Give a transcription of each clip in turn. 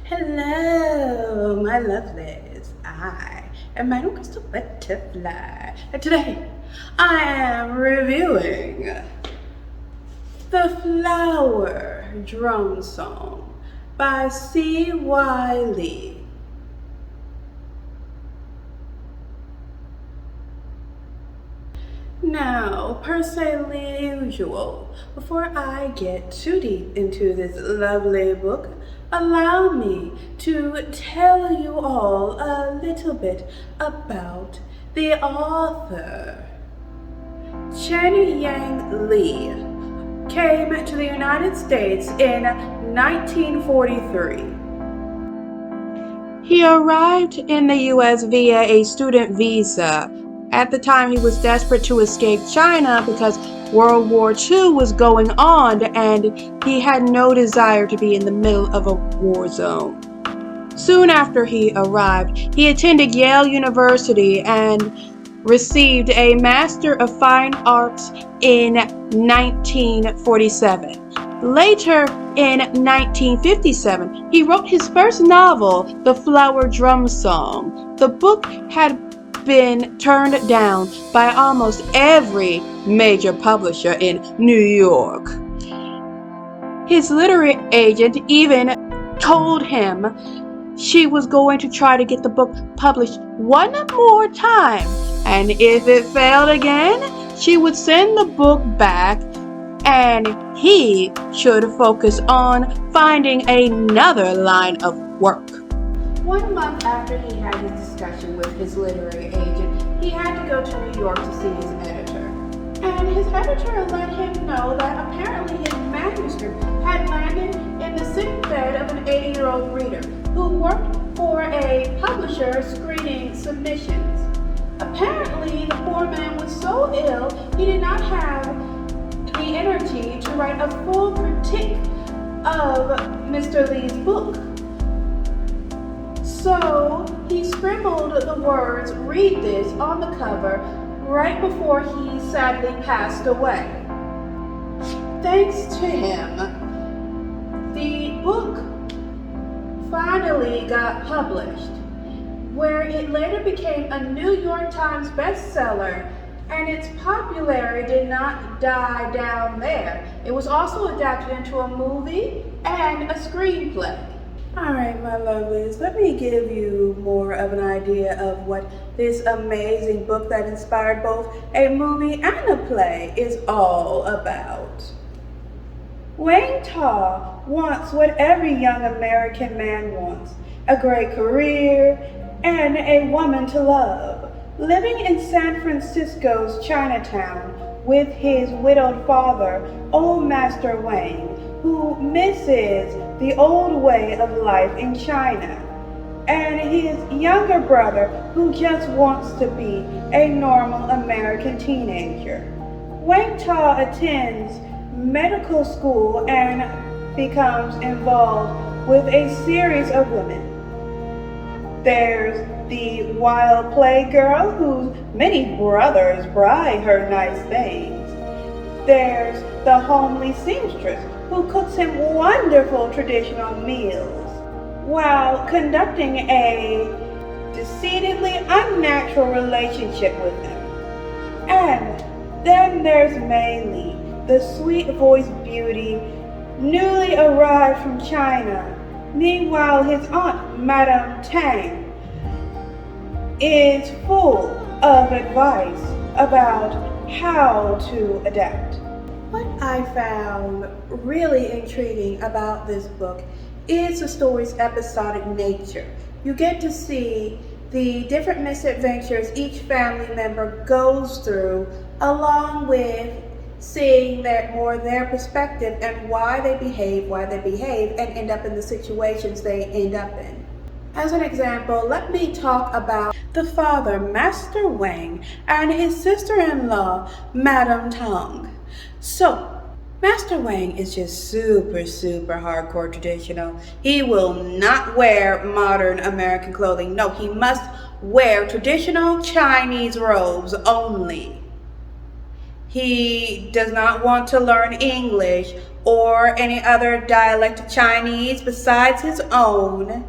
Hello, my lovelies. I am Madam Crystal Butterfly. And today I am reviewing The Flower Drum Song by C.Y.Lee. Now, per se usual, before I get too deep into this lovely book, allow me to tell you all a little bit about the author. Lee came to the United States in 1943. He arrived in the U.S. via a student visa. At the time, he was desperate to escape China because World War II was going on and he had no desire to be in the middle of a war zone. Soon after he arrived, he attended Yale University and received a Master of Fine Arts in 1947. Later, in 1957, he wrote his first novel, The Flower Drum Song. The book had been turned down by almost every major publisher in New York. His literary agent even told him she was going to try to get the book published one more time, and if it failed again, she would send the book back and he should focus on finding another line of work. 1 month after he had his discussion with his literary agent, he had to go to New York to see his editor. And his editor let him know that apparently his manuscript had landed in the sick bed of an 80-year-old reader who worked for a publisher screening submissions. Apparently, the poor man was so ill he did not have the energy to write a full critique of Mr. Lee's book. So he scribbled the words, "Read this," on the cover right before he sadly passed away. Thanks to him, the book finally got published, where it later became a New York Times bestseller, and its popularity did not die down there. It was also adapted into a movie and a screenplay. Alright, my lovelies, let me give you more of an idea of what this amazing book that inspired both a movie and a play is all about. Wang Tao wants what every young American man wants: a great career and a woman to love. Living in San Francisco's Chinatown with his widowed father, old Master Wang, who misses the old way of life in China, and his younger brother who just wants to be a normal American teenager. Wang Tao attends medical school and becomes involved with a series of women. There's the wild playgirl whose many brothers bribe her nice things. There's the homely seamstress who cooks him wonderful traditional meals while conducting a decidedly unnatural relationship with him. And then there's Lee, the sweet-voiced beauty newly arrived from China. Meanwhile, his aunt, Madame Tang, is full of advice about how to adapt. What I found really intriguing about this book is the story's episodic nature. You get to see the different misadventures each family member goes through, along with seeing their perspective and why they behave, and end up in the situations they end up in. As an example, let me talk about the father, Master Wang, and his sister-in-law, Madame Tang. So, Master Wang is just super hardcore traditional. He will not wear modern American clothing. No, he must wear traditional Chinese robes only. He does not want to learn English or any other dialect of Chinese besides his own.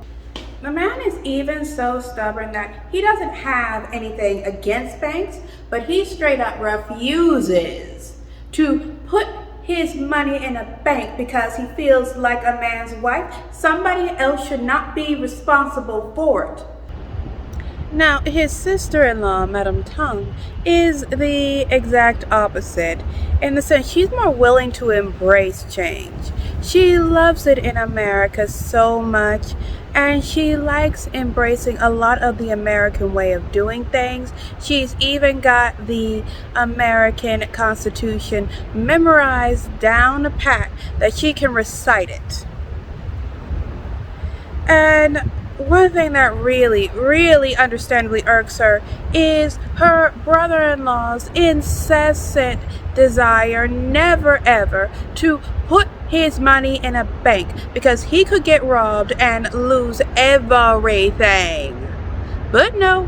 The man is even so stubborn that he doesn't have anything against banks, but he straight up refuses to put his money in a bank because he feels like a man's wife, somebody else should not be responsible for it. Now, his sister-in-law, Madame Tang, is the exact opposite. In the sense, she's more willing to embrace change. She loves it in America so much, and she likes embracing a lot of the American way of doing things. She's even got the American Constitution memorized down a pat that she can recite it. And one thing that really understandably irks her is her brother-in-law's incessant desire never ever to put his money in a bank because he could get robbed and lose everything. But no.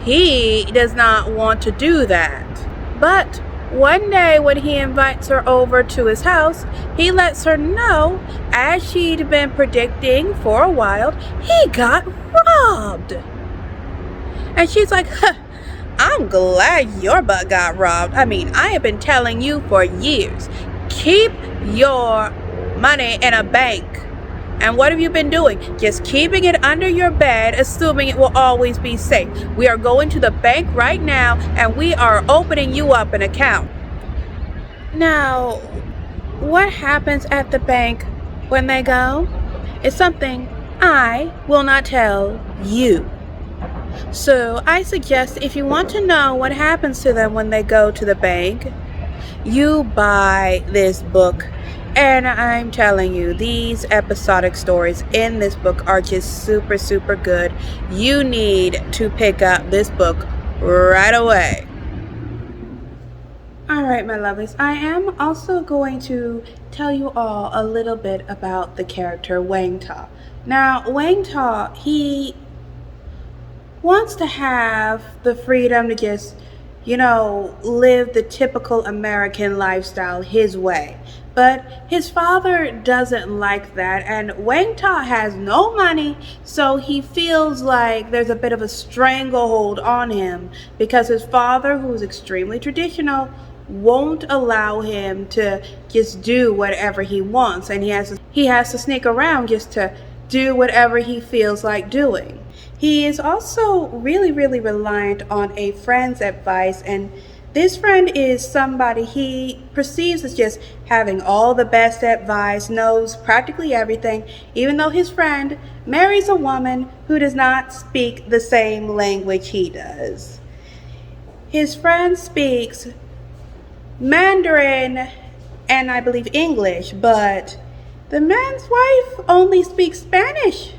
He does not want to do that. But one day when he invites her over to his house, he lets her know, as she'd been predicting for a while, he got robbed. And she's like, I'm glad your butt got robbed. I mean, I have been telling you for years, keep your money in a bank. And what have you been doing? Just keeping it under your bed, assuming it will always be safe. We are going to the bank right now, and we are opening you up an account. Now, what happens at the bank when they go is something I will not tell you. So I suggest if you want to know what happens to them when they go to the bank, you buy this book. And I'm telling you, these episodic stories in this book are just super good. You need to pick up this book right away. Alright, my lovelies, I am also going to tell you all a little bit about the character Wang Tao. Now, Wang Tao, he wants to have the freedom to just, live the typical American lifestyle his way. But his father doesn't like that, and Wang Tao has no money, so he feels like there's a bit of a stranglehold on him because his father, who is extremely traditional, won't allow him to just do whatever he wants, and he has to sneak around just to do whatever he feels like doing. He is also really reliant on a friend's advice, and this friend is somebody he perceives as just having all the best advice, knows practically everything, even though his friend marries a woman who does not speak the same language he does. His friend speaks Mandarin and I believe English, but the man's wife only speaks Spanish.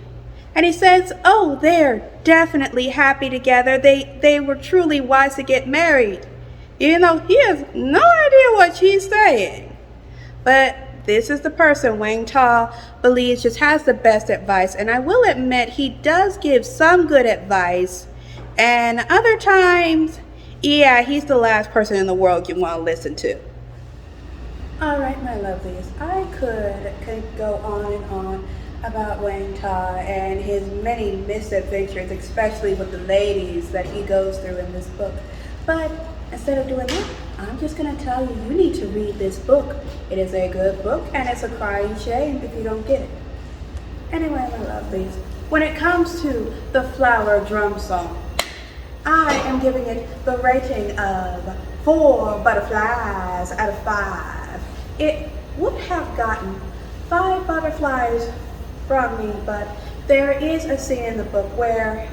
And he says, they're definitely happy together. They were truly wise to get married. Even though he has no idea what she's saying. But this is the person Wang Tao believes just has the best advice. And I will admit he does give some good advice. And other times, he's the last person in the world you want to listen to. Alright, my lovelies, I could go on and on about Wang Tao and his many misadventures, especially with the ladies that he goes through in this book. But instead of doing that, I'm just going to tell you, you need to read this book. It is a good book, and it's a crying shame if you don't get it. Anyway, my lovelies, when it comes to the Flower Drum Song, I am giving it the rating of 4 butterflies out of 5. It would have gotten 5 butterflies from me, but there is a scene in the book where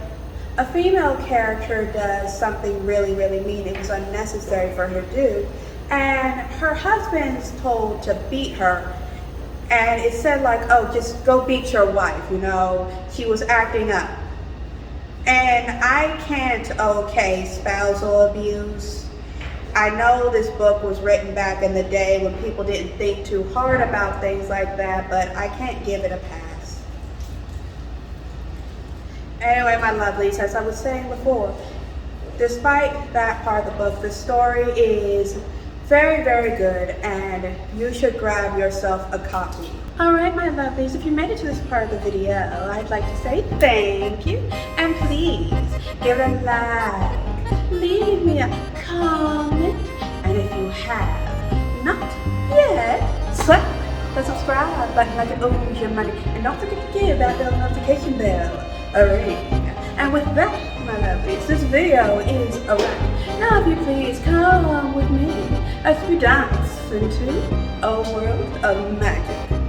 a female character does something really mean. It was unnecessary for her to do, and her husband's told to beat her, and it said like, just go beat your wife, she was acting up. And I can't okay spousal abuse. I know this book was written back in the day when people didn't think too hard about things like that, but I can't give it a pass. Anyway, my lovelies, as I was saying before, despite that part of the book, the story is Very, very good, and you should grab yourself a copy. Alright, my lovelies, if you made it to this part of the video, I'd like to say thank you, and please give it a like, leave me a comment, and if you have not yet, slap the subscribe button like it owes your money, and don't forget to give that little notification bell a ring. And with that, my lovelies, this video is a wrap. Now if you please come with me as we dance into a world of magic.